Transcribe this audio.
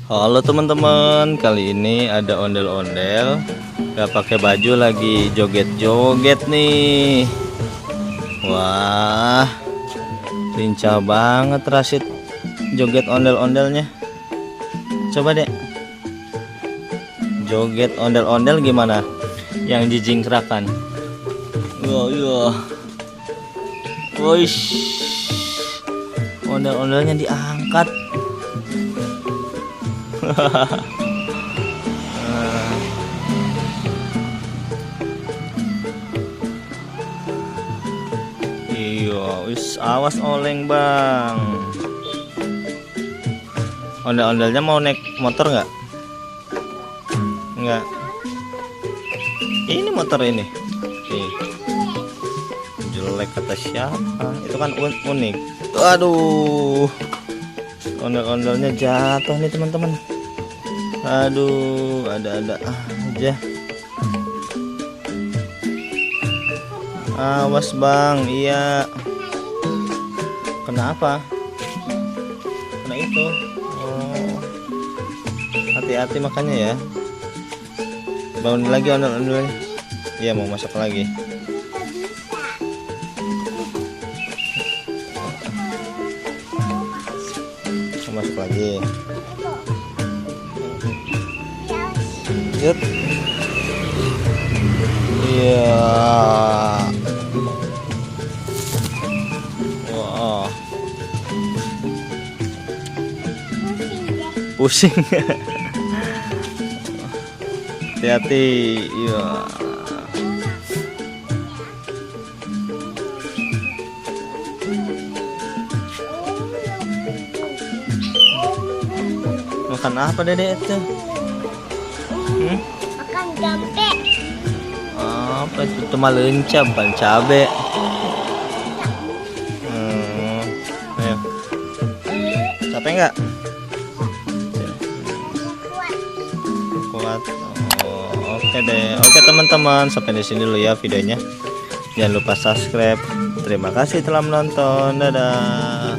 Halo teman-teman, kali ini ada ondel-ondel gak pakai baju lagi joget-joget nih. Wah, lincah banget Rashid joget ondel-ondelnya. Coba deh joget ondel-ondel gimana yang dijingkrakan. Wah, Woish, ondel-ondelnya diangkat. Iya, awas oleng bang. Ondel-ondelnya mau naik motor nggak? Nggak. Ini motor ini. Nih. Jelek kata siapa? Itu kan unik. Aduh, ondel-ondelnya jatuh nih teman-teman. Aduh, ada-ada aja. Awas bang, iya. Kenapa? Kena itu. Oh, hati-hati makanya ya. Bangun lagi ondel-ondelnya. Iya, mau masuk lagi. Mau masuk lagi. Yuk. Iya. Wah. Pusing. Hati-hati. Iya. Makan apa Dedek itu? Makan jampe. Apa itu? Cuma lencah bukan cabe. Ayo. Capek nggak? Kuat. Oh, oke deh. Oke teman-teman, sampai di sini dulu ya videonya. Jangan lupa subscribe. Terima kasih telah menonton. Dadah.